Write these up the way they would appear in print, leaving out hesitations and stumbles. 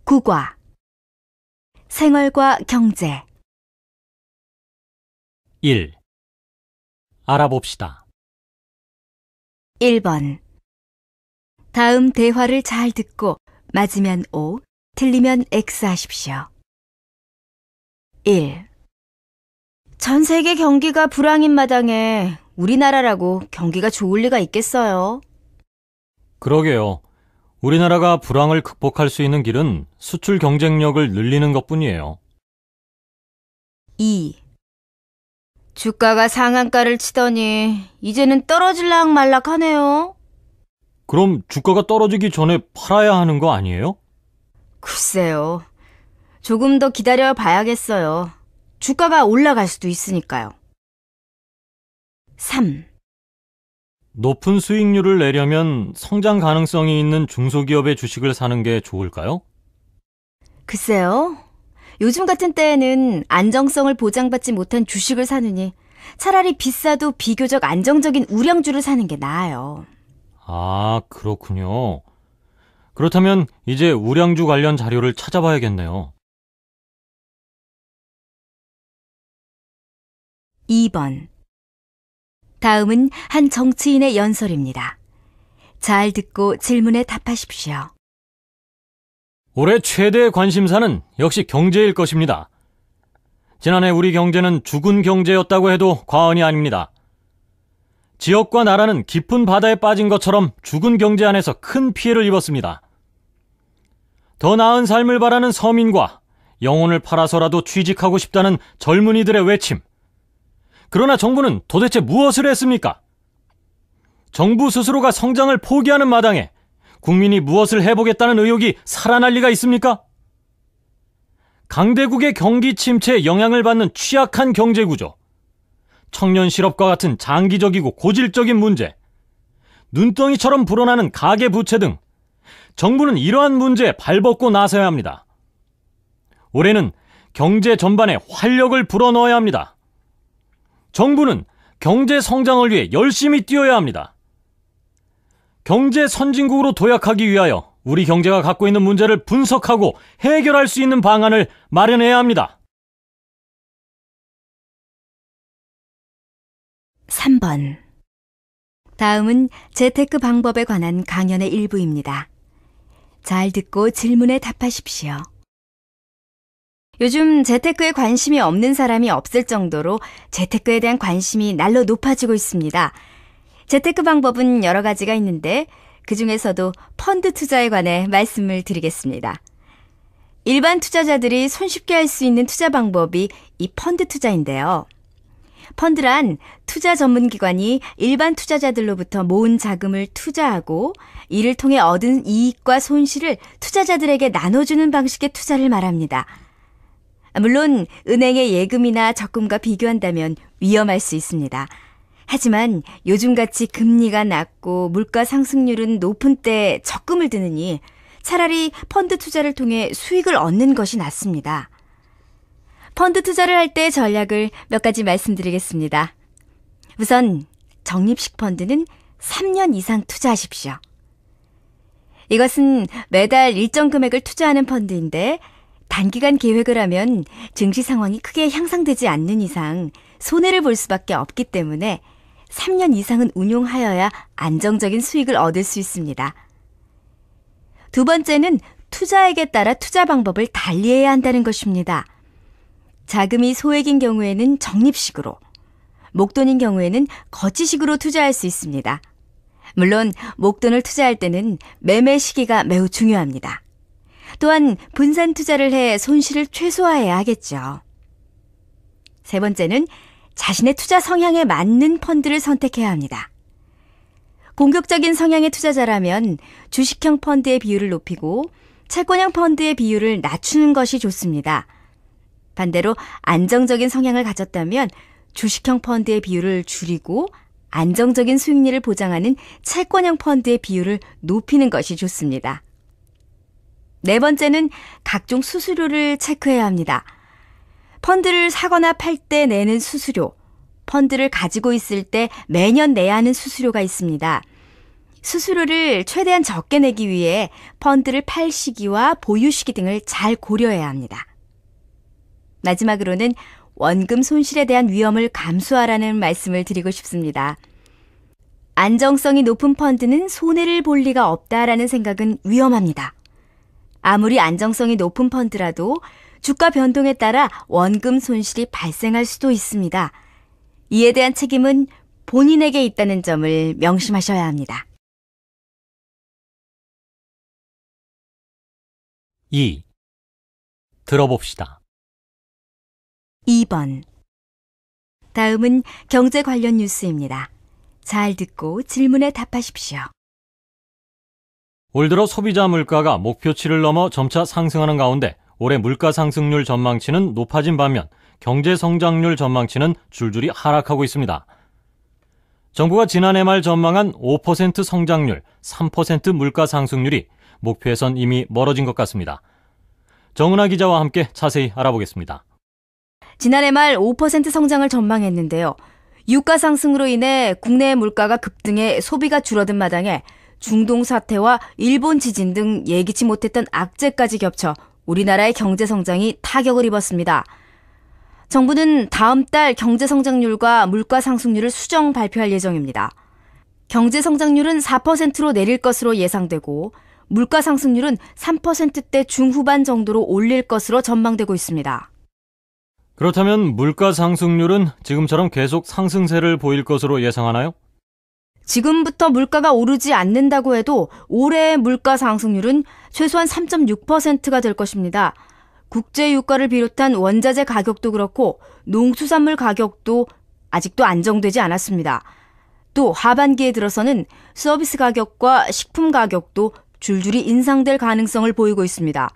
국어, 생활과 경제. 1. 알아봅시다. 1번. 다음 대화를 잘 듣고 맞으면 O, 틀리면 X 하십시오. 1. 전 세계 경기가 불황인 마당에 우리나라라고 경기가 좋을 리가 있겠어요? 그러게요. 우리나라가 불황을 극복할 수 있는 길은 수출 경쟁력을 늘리는 것뿐이에요. 2. 주가가 상한가를 치더니 이제는 떨어질락 말락 하네요. 그럼 주가가 떨어지기 전에 팔아야 하는 거 아니에요? 글쎄요. 조금 더 기다려 봐야겠어요. 주가가 올라갈 수도 있으니까요. 3. 높은 수익률을 내려면 성장 가능성이 있는 중소기업의 주식을 사는 게 좋을까요? 글쎄요. 요즘 같은 때에는 안정성을 보장받지 못한 주식을 사느니 차라리 비싸도 비교적 안정적인 우량주를 사는 게 나아요. 아, 그렇군요. 그렇다면 이제 우량주 관련 자료를 찾아봐야겠네요. 2번. 다음은 한 정치인의 연설입니다. 잘 듣고 질문에 답하십시오. 올해 최대 관심사는 역시 경제일 것입니다. 지난해 우리 경제는 죽은 경제였다고 해도 과언이 아닙니다. 지역과 나라는 깊은 바다에 빠진 것처럼 죽은 경제 안에서 큰 피해를 입었습니다. 더 나은 삶을 바라는 서민과 영혼을 팔아서라도 취직하고 싶다는 젊은이들의 외침. 그러나 정부는 도대체 무엇을 했습니까? 정부 스스로가 성장을 포기하는 마당에 국민이 무엇을 해보겠다는 의욕이 살아날 리가 있습니까? 강대국의 경기 침체에 영향을 받는 취약한 경제구조, 청년 실업과 같은 장기적이고 고질적인 문제, 눈덩이처럼 불어나는 가계부채 등 정부는 이러한 문제에 발벗고 나서야 합니다. 올해는 경제 전반에 활력을 불어넣어야 합니다. 정부는 경제 성장을 위해 열심히 뛰어야 합니다. 경제 선진국으로 도약하기 위하여 우리 경제가 갖고 있는 문제를 분석하고 해결할 수 있는 방안을 마련해야 합니다. 3번. 다음은 재테크 방법에 관한 강연의 일부입니다. 잘 듣고 질문에 답하십시오. 요즘 재테크에 관심이 없는 사람이 없을 정도로 재테크에 대한 관심이 날로 높아지고 있습니다. 재테크 방법은 여러 가지가 있는데 그중에서도 펀드 투자에 관해 말씀을 드리겠습니다. 일반 투자자들이 손쉽게 할 수 있는 투자 방법이 이 펀드 투자인데요. 펀드란 투자 전문기관이 일반 투자자들로부터 모은 자금을 투자하고 이를 통해 얻은 이익과 손실을 투자자들에게 나눠주는 방식의 투자를 말합니다. 물론 은행의 예금이나 적금과 비교한다면 위험할 수 있습니다. 하지만 요즘같이 금리가 낮고 물가 상승률은 높은 때에 적금을 드느니 차라리 펀드 투자를 통해 수익을 얻는 것이 낫습니다. 펀드 투자를 할 때 전략을 몇 가지 말씀드리겠습니다. 우선 적립식 펀드는 3년 이상 투자하십시오. 이것은 매달 일정 금액을 투자하는 펀드인데 단기간 계획을 하면 증시 상황이 크게 향상되지 않는 이상 손해를 볼 수밖에 없기 때문에 3년 이상은 운용하여야 안정적인 수익을 얻을 수 있습니다. 두 번째는 투자액에 따라 투자 방법을 달리해야 한다는 것입니다. 자금이 소액인 경우에는 적립식으로, 목돈인 경우에는 거치식으로 투자할 수 있습니다. 물론 목돈을 투자할 때는 매매 시기가 매우 중요합니다. 또한 분산 투자를 해 손실을 최소화해야 하겠죠. 세 번째는 자신의 투자 성향에 맞는 펀드를 선택해야 합니다. 공격적인 성향의 투자자라면 주식형 펀드의 비율을 높이고 채권형 펀드의 비율을 낮추는 것이 좋습니다. 반대로 안정적인 성향을 가졌다면 주식형 펀드의 비율을 줄이고 안정적인 수익률을 보장하는 채권형 펀드의 비율을 높이는 것이 좋습니다. 네 번째는 각종 수수료를 체크해야 합니다. 펀드를 사거나 팔 때 내는 수수료, 펀드를 가지고 있을 때 매년 내야 하는 수수료가 있습니다. 수수료를 최대한 적게 내기 위해 펀드를 팔 시기와 보유 시기 등을 잘 고려해야 합니다. 마지막으로는 원금 손실에 대한 위험을 감수하라는 말씀을 드리고 싶습니다. 안정성이 높은 펀드는 손해를 볼 리가 없다라는 생각은 위험합니다. 아무리 안정성이 높은 펀드라도 주가 변동에 따라 원금 손실이 발생할 수도 있습니다. 이에 대한 책임은 본인에게 있다는 점을 명심하셔야 합니다. 2. 들어봅시다. 2번. 다음은 경제 관련 뉴스입니다. 잘 듣고 질문에 답하십시오. 올 들어 소비자 물가가 목표치를 넘어 점차 상승하는 가운데 올해 물가 상승률 전망치는 높아진 반면 경제 성장률 전망치는 줄줄이 하락하고 있습니다. 정부가 지난해 말 전망한 5% 성장률, 3% 물가 상승률이 목표에선 이미 멀어진 것 같습니다. 정은하 기자와 함께 자세히 알아보겠습니다. 지난해 말 5% 성장을 전망했는데요. 유가 상승으로 인해 국내 물가가 급등해 소비가 줄어든 마당에 중동 사태와 일본 지진 등 예기치 못했던 악재까지 겹쳐 우리나라의 경제 성장이 타격을 입었습니다. 정부는 다음 달 경제 성장률과 물가 상승률을 수정 발표할 예정입니다. 경제 성장률은 4%로 내릴 것으로 예상되고 물가 상승률은 3%대 중후반 정도로 올릴 것으로 전망되고 있습니다. 그렇다면 물가 상승률은 지금처럼 계속 상승세를 보일 것으로 예상하나요? 지금부터 물가가 오르지 않는다고 해도 올해의 물가 상승률은 최소한 3.6%가 될 것입니다. 국제 유가를 비롯한 원자재 가격도 그렇고 농수산물 가격도 아직도 안정되지 않았습니다. 또 하반기에 들어서는 서비스 가격과 식품 가격도 줄줄이 인상될 가능성을 보이고 있습니다.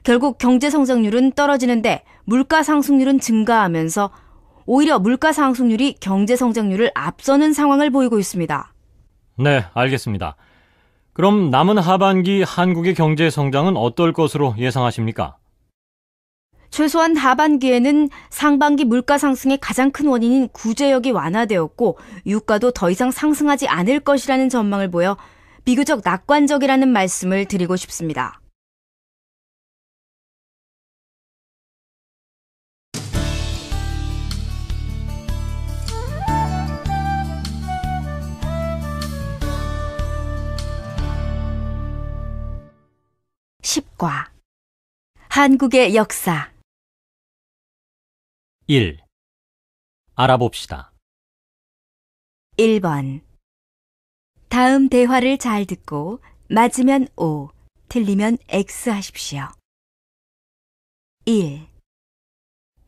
결국 경제 성장률은 떨어지는데 물가 상승률은 증가하면서 오히려 물가 상승률이 경제 성장률을 앞서는 상황을 보이고 있습니다. 네, 알겠습니다. 그럼 남은 하반기 한국의 경제 성장은 어떨 것으로 예상하십니까? 최소한 하반기에는 상반기 물가 상승의 가장 큰 원인인 구제역이 완화되었고 유가도 더 이상 상승하지 않을 것이라는 전망을 보여 비교적 낙관적이라는 말씀을 드리고 싶습니다. 십과 한국의 역사 1. 알아봅시다. 1번. 다음 대화를 잘 듣고 맞으면 O, 틀리면 X 하십시오. 1.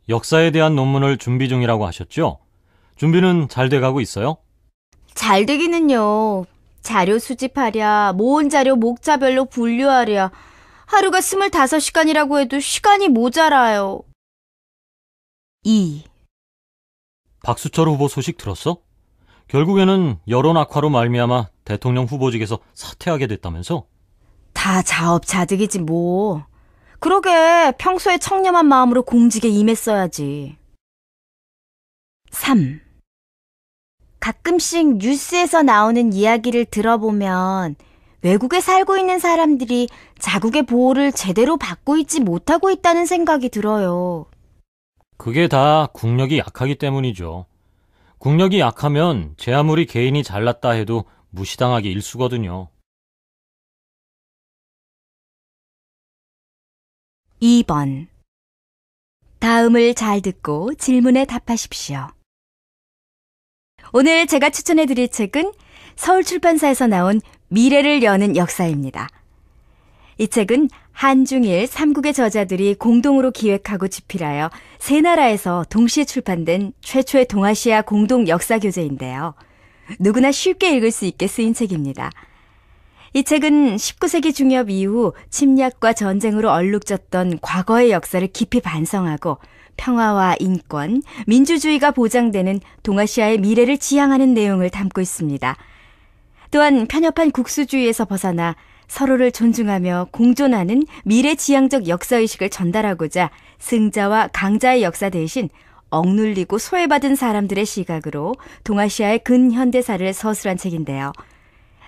역사에 대한 논문을 준비 중이라고 하셨죠? 준비는 잘 돼가고 있어요? 잘 되기는요. 자료 수집하랴, 모은 자료 목자별로 분류하랴. 하루가 25시간이라고 해도 시간이 모자라요. 2. 박수철 후보 소식 들었어? 결국에는 여론 악화로 말미암아 대통령 후보직에서 사퇴하게 됐다면서? 다 자업자득이지 뭐. 그러게 평소에 청렴한 마음으로 공직에 임했어야지. 3. 가끔씩 뉴스에서 나오는 이야기를 들어보면 외국에 살고 있는 사람들이 자국의 보호를 제대로 받고 있지 못하고 있다는 생각이 들어요. 그게 다 국력이 약하기 때문이죠. 국력이 약하면 제 아무리 개인이 잘났다 해도 무시당하기 일쑤거든요. 2번. 다음을 잘 듣고 질문에 답하십시오. 오늘 제가 추천해드릴 책은 서울출판사에서 나온 미래를 여는 역사입니다. 이 책은 한중일 3국의 저자들이 공동으로 기획하고 집필하여 세 나라에서 동시에 출판된 최초의 동아시아 공동 역사 교재인데요. 누구나 쉽게 읽을 수 있게 쓰인 책입니다. 이 책은 19세기 중엽 이후 침략과 전쟁으로 얼룩졌던 과거의 역사를 깊이 반성하고 평화와 인권, 민주주의가 보장되는 동아시아의 미래를 지향하는 내용을 담고 있습니다. 또한 편협한 국수주의에서 벗어나 서로를 존중하며 공존하는 미래지향적 역사의식을 전달하고자 승자와 강자의 역사 대신 억눌리고 소외받은 사람들의 시각으로 동아시아의 근현대사를 서술한 책인데요.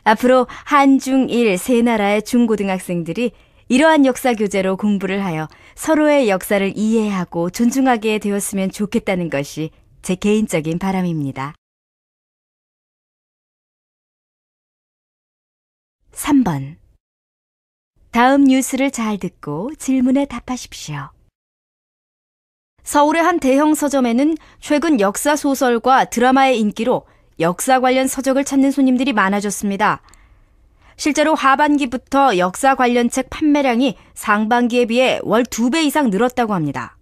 앞으로 한중일 세 나라의 중고등학생들이 이러한 역사 교재로 공부를 하여 서로의 역사를 이해하고 존중하게 되었으면 좋겠다는 것이 제 개인적인 바람입니다. 3번. 다음 뉴스를 잘 듣고 질문에 답하십시오. 서울의 한 대형 서점에는 최근 역사 소설과 드라마의 인기로 역사 관련 서적을 찾는 손님들이 많아졌습니다. 실제로 하반기부터 역사 관련 책 판매량이 상반기에 비해 월 2배 이상 늘었다고 합니다.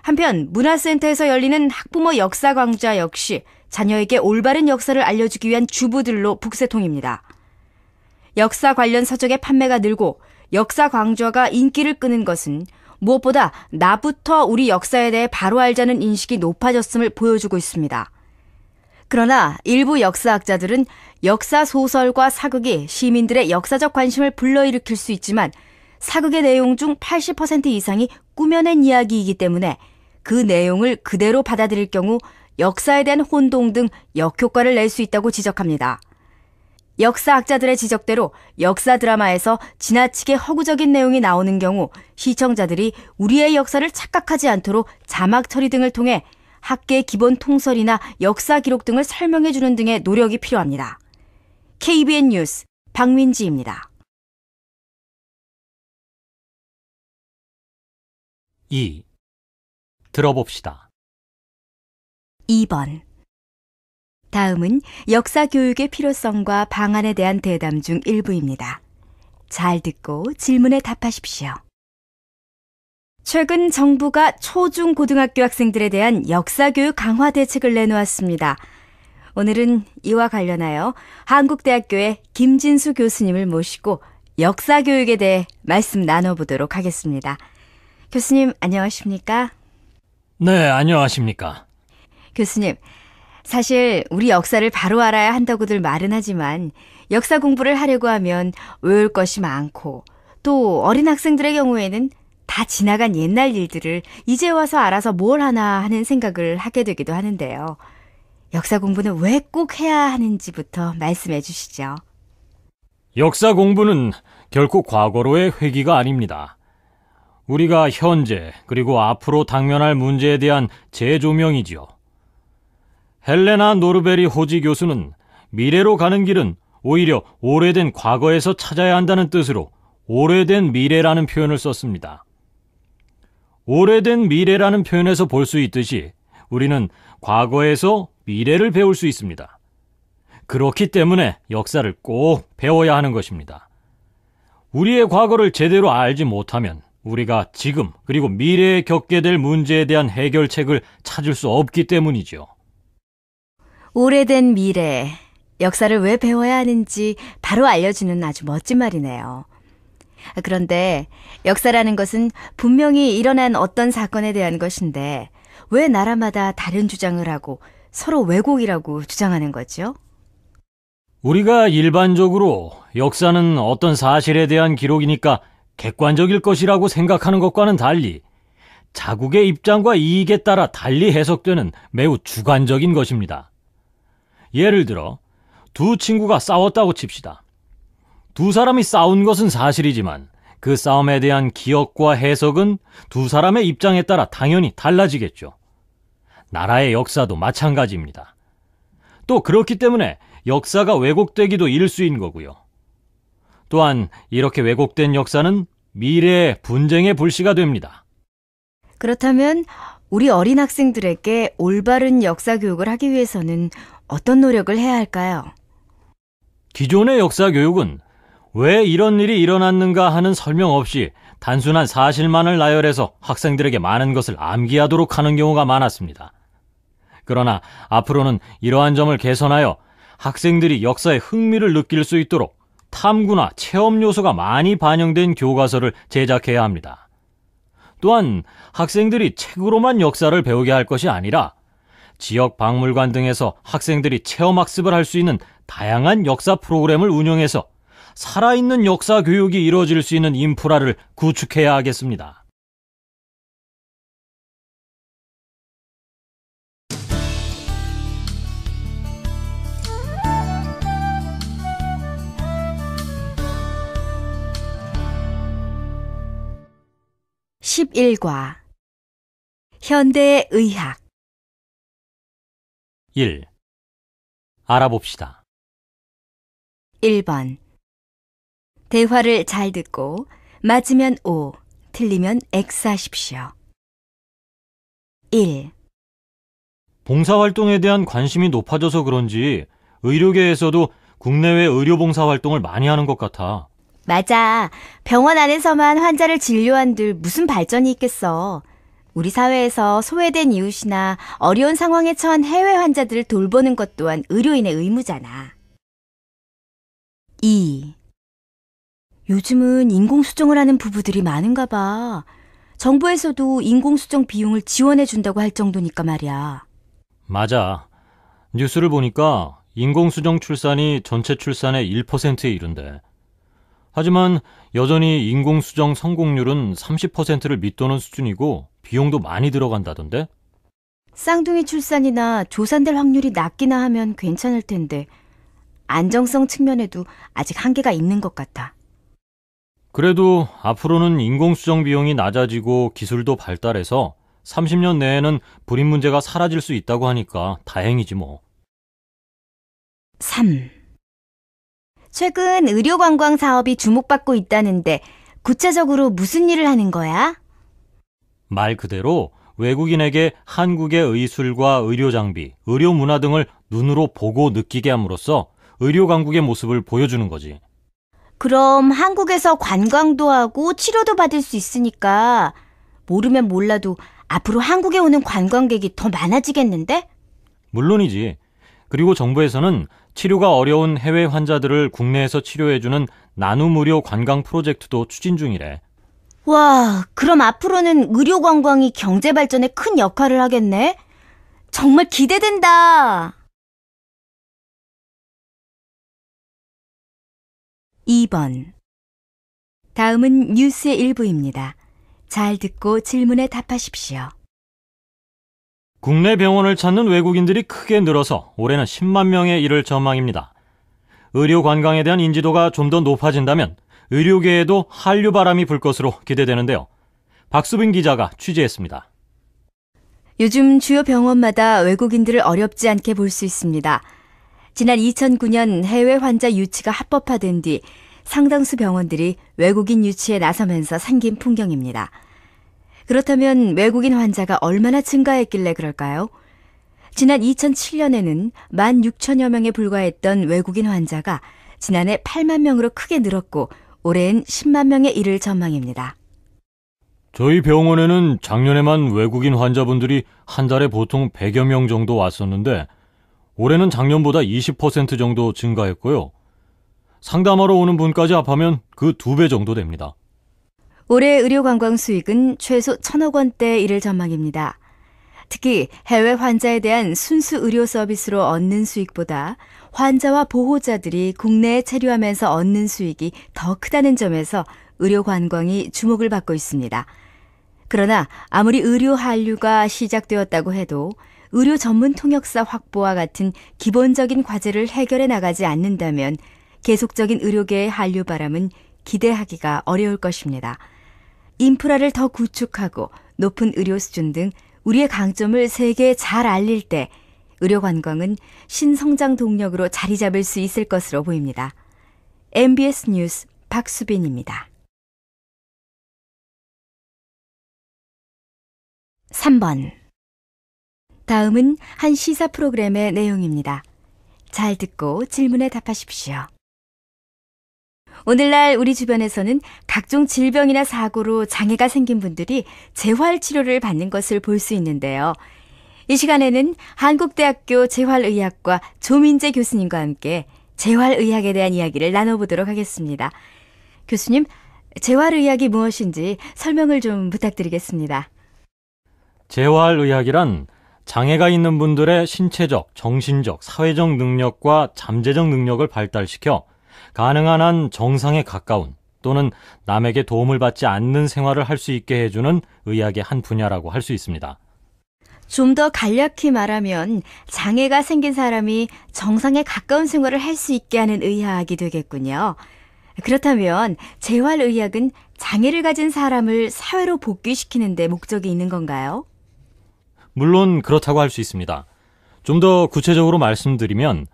한편 문화센터에서 열리는 학부모 역사 강좌 역시 자녀에게 올바른 역사를 알려주기 위한 주부들로 북새통입니다. 역사 관련 서적의 판매가 늘고 역사 강좌가 인기를 끄는 것은 무엇보다 나부터 우리 역사에 대해 바로 알자는 인식이 높아졌음을 보여주고 있습니다. 그러나 일부 역사학자들은 역사 소설과 사극이 시민들의 역사적 관심을 불러일으킬 수 있지만 사극의 내용 중 80% 이상이 꾸며낸 이야기이기 때문에 그 내용을 그대로 받아들일 경우 역사에 대한 혼동 등 역효과를 낼 수 있다고 지적합니다. 역사학자들의 지적대로 역사 드라마에서 지나치게 허구적인 내용이 나오는 경우 시청자들이 우리의 역사를 착각하지 않도록 자막 처리 등을 통해 학계 기본 통설이나 역사 기록 등을 설명해주는 등의 노력이 필요합니다. KBN 뉴스 박민지입니다. 2. 들어봅시다. 2번. 다음은 역사 교육의 필요성과 방안에 대한 대담 중 일부입니다. 잘 듣고 질문에 답하십시오. 최근 정부가 초중 고등학교 학생들에 대한 역사교육 강화 대책을 내놓았습니다. 오늘은 이와 관련하여 한국대학교의 김진수 교수님을 모시고 역사교육에 대해 말씀 나눠보도록 하겠습니다. 교수님, 안녕하십니까? 네, 안녕하십니까? 교수님, 사실 우리 역사를 바로 알아야 한다고들 말은 하지만 역사 공부를 하려고 하면 외울 것이 많고 또 어린 학생들의 경우에는 다 지나간 옛날 일들을 이제 와서 알아서 뭘 하나 하는 생각을 하게 되기도 하는데요. 역사 공부는 왜 꼭 해야 하는지부터 말씀해 주시죠. 역사 공부는 결코 과거로의 회귀가 아닙니다. 우리가 현재 그리고 앞으로 당면할 문제에 대한 재조명이지요. 헬레나 노르베리 호지 교수는 미래로 가는 길은 오히려 오래된 과거에서 찾아야 한다는 뜻으로 오래된 미래라는 표현을 썼습니다. 오래된 미래라는 표현에서 볼 수 있듯이 우리는 과거에서 미래를 배울 수 있습니다. 그렇기 때문에 역사를 꼭 배워야 하는 것입니다. 우리의 과거를 제대로 알지 못하면 우리가 지금 그리고 미래에 겪게 될 문제에 대한 해결책을 찾을 수 없기 때문이죠. 오래된 미래, 역사를 왜 배워야 하는지 바로 알려주는 아주 멋진 말이네요. 그런데 역사라는 것은 분명히 일어난 어떤 사건에 대한 것인데 왜 나라마다 다른 주장을 하고 서로 왜곡이라고 주장하는 거죠? 우리가 일반적으로 역사는 어떤 사실에 대한 기록이니까 객관적일 것이라고 생각하는 것과는 달리 자국의 입장과 이익에 따라 달리 해석되는 매우 주관적인 것입니다. 예를 들어 두 친구가 싸웠다고 칩시다. 두 사람이 싸운 것은 사실이지만 그 싸움에 대한 기억과 해석은 두 사람의 입장에 따라 당연히 달라지겠죠. 나라의 역사도 마찬가지입니다. 또 그렇기 때문에 역사가 왜곡되기도 일수인 거고요. 또한 이렇게 왜곡된 역사는 미래의 분쟁의 불씨가 됩니다. 그렇다면 우리 어린 학생들에게 올바른 역사 교육을 하기 위해서는 어떤 노력을 해야 할까요? 기존의 역사 교육은 왜 이런 일이 일어났는가 하는 설명 없이 단순한 사실만을 나열해서 학생들에게 많은 것을 암기하도록 하는 경우가 많았습니다. 그러나 앞으로는 이러한 점을 개선하여 학생들이 역사에 흥미를 느낄 수 있도록 탐구나 체험 요소가 많이 반영된 교과서를 제작해야 합니다. 또한 학생들이 책으로만 역사를 배우게 할 것이 아니라 지역 박물관 등에서 학생들이 체험학습을 할 수 있는 다양한 역사 프로그램을 운영해서 살아있는 역사 교육이 이루어질 수 있는 인프라를 구축해야 하겠습니다. 11과 현대의 의학 1. 알아봅시다. 1번 대화를 잘 듣고 맞으면 O, 틀리면 X 하십시오. 1. 봉사활동에 대한 관심이 높아져서 그런지 의료계에서도 국내외 의료봉사활동을 많이 하는 것 같아. 맞아. 병원 안에서만 환자를 진료한들 무슨 발전이 있겠어. 우리 사회에서 소외된 이웃이나 어려운 상황에 처한 해외 환자들을 돌보는 것 또한 의료인의 의무잖아. 2. 요즘은 인공수정을 하는 부부들이 많은가 봐. 정부에서도 인공수정 비용을 지원해 준다고 할 정도니까 말이야. 맞아. 뉴스를 보니까 인공수정 출산이 전체 출산의 1%에 이른대. 하지만 여전히 인공수정 성공률은 30%를 밑도는 수준이고 비용도 많이 들어간다던데? 쌍둥이 출산이나 조산될 확률이 낮기나 하면 괜찮을 텐데 안정성 측면에도 아직 한계가 있는 것 같아. 그래도 앞으로는 인공수정 비용이 낮아지고 기술도 발달해서 30년 내에는 불임 문제가 사라질 수 있다고 하니까 다행이지 뭐. 3. 최근 의료관광 사업이 주목받고 있다는데 구체적으로 무슨 일을 하는 거야? 말 그대로 외국인에게 한국의 의술과 의료장비, 의료문화 등을 눈으로 보고 느끼게 함으로써 의료강국의 모습을 보여주는 거지. 그럼 한국에서 관광도 하고 치료도 받을 수 있으니까 모르면 몰라도 앞으로 한국에 오는 관광객이 더 많아지겠는데? 물론이지. 그리고 정부에서는 치료가 어려운 해외 환자들을 국내에서 치료해주는 나눔 의료 관광 프로젝트도 추진 중이래. 와, 그럼 앞으로는 의료 관광이 경제 발전에 큰 역할을 하겠네? 정말 기대된다. 2번. 다음은 뉴스의 일부입니다. 잘 듣고 질문에 답하십시오. 국내 병원을 찾는 외국인들이 크게 늘어서 올해는 10만 명에 이를 전망입니다. 의료 관광에 대한 인지도가 좀 더 높아진다면 의료계에도 한류 바람이 불 것으로 기대되는데요. 박수빈 기자가 취재했습니다. 요즘 주요 병원마다 외국인들을 어렵지 않게 볼 수 있습니다. 지난 2009년 해외 환자 유치가 합법화된 뒤 상당수 병원들이 외국인 유치에 나서면서 생긴 풍경입니다. 그렇다면 외국인 환자가 얼마나 증가했길래 그럴까요? 지난 2007년에는 16,000여 명에 불과했던 외국인 환자가 지난해 8만 명으로 크게 늘었고 올해엔 10만 명에 이를 전망입니다. 저희 병원에는 작년에만 외국인 환자분들이 한 달에 보통 100여 명 정도 왔었는데 올해는 작년보다 20% 정도 증가했고요. 상담하러 오는 분까지 합하면 그 2배 정도 됩니다. 올해 의료관광 수익은 최소 1,000억 원대에 이를 전망입니다. 특히 해외 환자에 대한 순수 의료 서비스로 얻는 수익보다 환자와 보호자들이 국내에 체류하면서 얻는 수익이 더 크다는 점에서 의료관광이 주목을 받고 있습니다. 그러나 아무리 의료 한류가 시작되었다고 해도 의료 전문 통역사 확보와 같은 기본적인 과제를 해결해 나가지 않는다면 계속적인 의료계의 한류 바람은 기대하기가 어려울 것입니다. 인프라를 더 구축하고 높은 의료 수준 등 우리의 강점을 세계에 잘 알릴 때 의료 관광은 신성장 동력으로 자리 잡을 수 있을 것으로 보입니다. MBS 뉴스 박수빈입니다. 3번. 다음은 한 시사 프로그램의 내용입니다. 잘 듣고 질문에 답하십시오. 오늘날 우리 주변에서는 각종 질병이나 사고로 장애가 생긴 분들이 재활치료를 받는 것을 볼 수 있는데요. 이 시간에는 한국대학교 재활의학과 조민재 교수님과 함께 재활의학에 대한 이야기를 나눠보도록 하겠습니다. 교수님, 재활의학이 무엇인지 설명을 좀 부탁드리겠습니다. 재활의학이란 장애가 있는 분들의 신체적, 정신적, 사회적 능력과 잠재적 능력을 발달시켜 가능한 한 정상에 가까운 또는 남에게 도움을 받지 않는 생활을 할 수 있게 해주는 의학의 한 분야라고 할 수 있습니다. 좀 더 간략히 말하면 장애가 생긴 사람이 정상에 가까운 생활을 할 수 있게 하는 의학이 되겠군요. 그렇다면 재활의학은 장애를 가진 사람을 사회로 복귀시키는 데 목적이 있는 건가요? 물론 그렇다고 할 수 있습니다. 좀 더 구체적으로 말씀드리면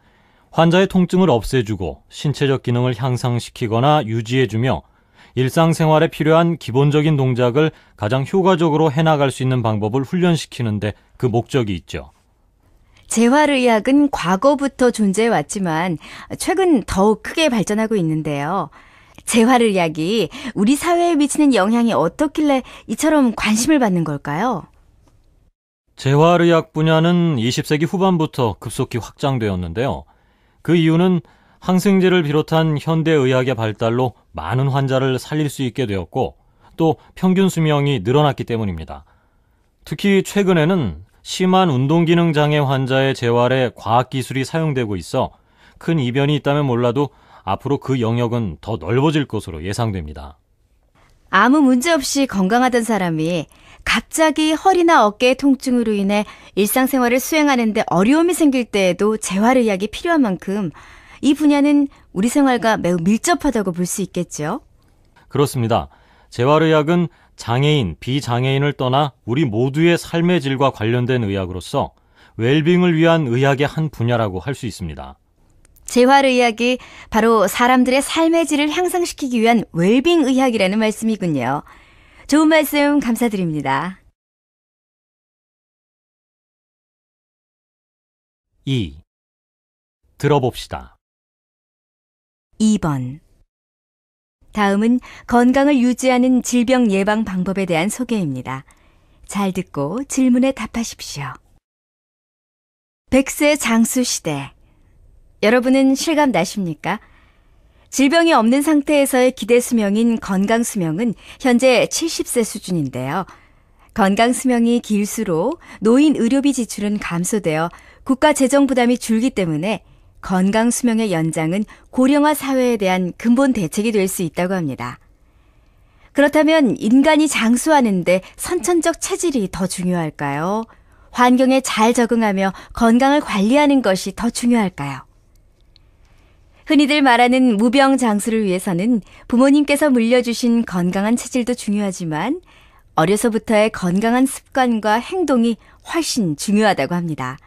환자의 통증을 없애주고 신체적 기능을 향상시키거나 유지해주며 일상생활에 필요한 기본적인 동작을 가장 효과적으로 해나갈 수 있는 방법을 훈련시키는데 그 목적이 있죠. 재활의학은 과거부터 존재해왔지만 최근 더욱 크게 발전하고 있는데요. 재활의학이 우리 사회에 미치는 영향이 어떻길래 이처럼 관심을 받는 걸까요? 재활의학 분야는 20세기 후반부터 급속히 확장되었는데요. 그 이유는 항생제를 비롯한 현대의학의 발달로 많은 환자를 살릴 수 있게 되었고 또 평균 수명이 늘어났기 때문입니다. 특히 최근에는 심한 운동기능 장애 환자의 재활에 과학기술이 사용되고 있어 큰 이변이 있다면 몰라도 앞으로 그 영역은 더 넓어질 것으로 예상됩니다. 아무 문제 없이 건강하던 사람이 갑자기 허리나 어깨의 통증으로 인해 일상생활을 수행하는 데 어려움이 생길 때에도 재활의학이 필요한 만큼 이 분야는 우리 생활과 매우 밀접하다고 볼 수 있겠죠. 그렇습니다. 재활의학은 장애인, 비장애인을 떠나 우리 모두의 삶의 질과 관련된 의학으로서 웰빙을 위한 의학의 한 분야라고 할 수 있습니다. 재활의학이 바로 사람들의 삶의 질을 향상시키기 위한 웰빙 의학이라는 말씀이군요. 좋은 말씀 감사드립니다. 2. 들어봅시다. 2번. 다음은 건강을 유지하는 질병 예방 방법에 대한 소개입니다. 잘 듣고 질문에 답하십시오. 100세 장수 시대. 여러분은 실감 나십니까? 질병이 없는 상태에서의 기대 수명인 건강 수명은 현재 70세 수준인데요. 건강 수명이 길수록 노인 의료비 지출은 감소되어 국가 재정 부담이 줄기 때문에 건강 수명의 연장은 고령화 사회에 대한 근본 대책이 될 수 있다고 합니다. 그렇다면 인간이 장수하는데 선천적 체질이 더 중요할까요? 환경에 잘 적응하며 건강을 관리하는 것이 더 중요할까요? 흔히들 말하는 무병장수를 위해서는 부모님께서 물려주신 건강한 체질도 중요하지만 어려서부터의 건강한 습관과 행동이 훨씬 중요하다고 합니다.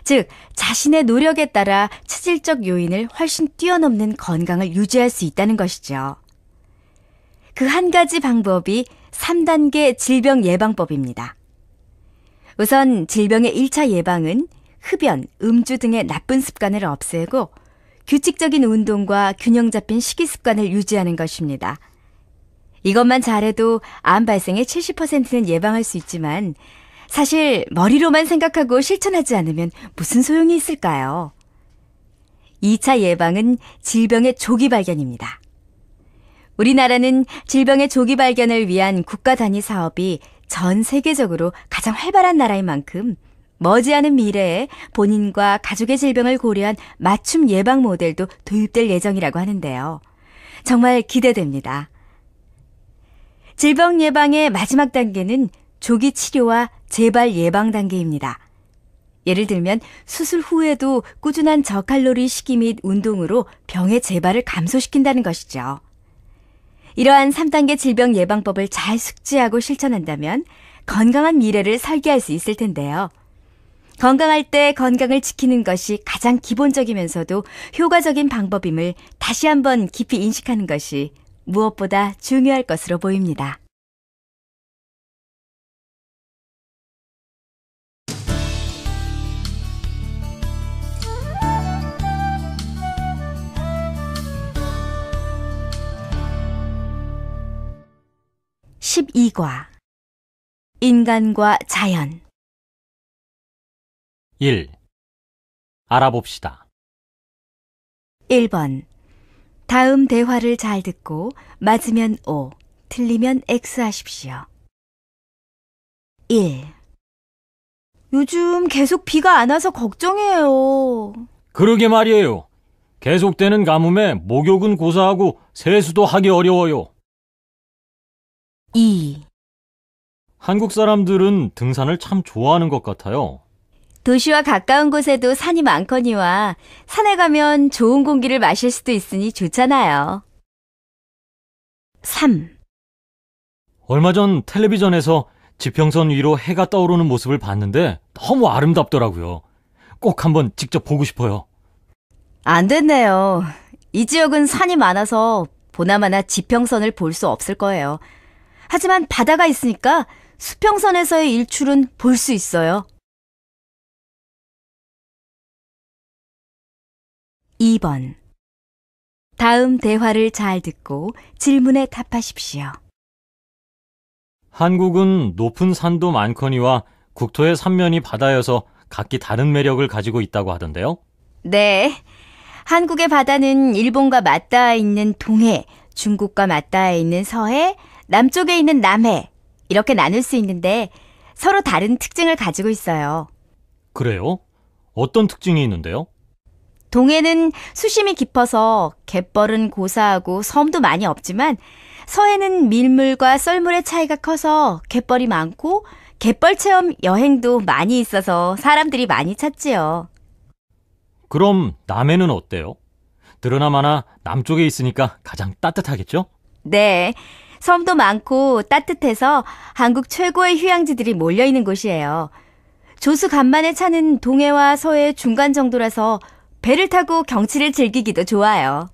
즉, 자신의 노력에 따라 체질적 요인을 훨씬 뛰어넘는 건강을 유지할 수 있다는 것이죠. 그 한 가지 방법이 3단계 질병 예방법입니다. 우선 질병의 1차 예방은 흡연, 음주 등의 나쁜 습관을 없애고 규칙적인 운동과 균형 잡힌 식이 습관을 유지하는 것입니다. 이것만 잘해도 암 발생의 70%는 예방할 수 있지만 사실 머리로만 생각하고 실천하지 않으면 무슨 소용이 있을까요? 2차 예방은 질병의 조기 발견입니다. 우리나라는 질병의 조기 발견을 위한 국가 단위 사업이 전 세계적으로 가장 활발한 나라인 만큼 머지않은 미래에 본인과 가족의 질병을 고려한 맞춤 예방 모델도 도입될 예정이라고 하는데요. 정말 기대됩니다. 질병 예방의 마지막 단계는 조기 치료와 재발 예방 단계입니다. 예를 들면 수술 후에도 꾸준한 저칼로리 식이 및 운동으로 병의 재발을 감소시킨다는 것이죠. 이러한 3단계 질병 예방법을 잘 숙지하고 실천한다면 건강한 미래를 설계할 수 있을 텐데요. 건강할 때 건강을 지키는 것이 가장 기본적이면서도 효과적인 방법임을 다시 한번 깊이 인식하는 것이 무엇보다 중요할 것으로 보입니다. (12과) 인간과 자연. 1. 알아봅시다. 1번. 다음 대화를 잘 듣고 맞으면 O, 틀리면 X 하십시오. 1. 요즘 계속 비가 안 와서 걱정이에요. 그러게 말이에요. 계속되는 가뭄에 목욕은 고사하고 세수도 하기 어려워요. 2. 한국 사람들은 등산을 참 좋아하는 것 같아요. 도시와 가까운 곳에도 산이 많거니와 산에 가면 좋은 공기를 마실 수도 있으니 좋잖아요. 3. 얼마 전 텔레비전에서 지평선 위로 해가 떠오르는 모습을 봤는데 너무 아름답더라고요. 꼭 한번 직접 보고 싶어요. 안 됐네요. 이 지역은 산이 많아서 보나마나 지평선을 볼 수 없을 거예요. 하지만 바다가 있으니까 수평선에서의 일출은 볼 수 있어요. 2번. 다음 대화를 잘 듣고 질문에 답하십시오. 한국은 높은 산도 많거니와 국토의 삼면이 바다여서 각기 다른 매력을 가지고 있다고 하던데요. 네. 한국의 바다는 일본과 맞닿아 있는 동해, 중국과 맞닿아 있는 서해, 남쪽에 있는 남해 이렇게 나눌 수 있는데 서로 다른 특징을 가지고 있어요. 그래요? 어떤 특징이 있는데요? 동해는 수심이 깊어서 갯벌은 고사하고 섬도 많이 없지만 서해는 밀물과 썰물의 차이가 커서 갯벌이 많고 갯벌 체험 여행도 많이 있어서 사람들이 많이 찾지요. 그럼 남해는 어때요? 드러나마나 남쪽에 있으니까 가장 따뜻하겠죠? 네, 섬도 많고 따뜻해서 한국 최고의 휴양지들이 몰려있는 곳이에요. 조수 간만에 차는 동해와 서해 중간 정도라서 배를 타고 경치를 즐기기도 좋아요.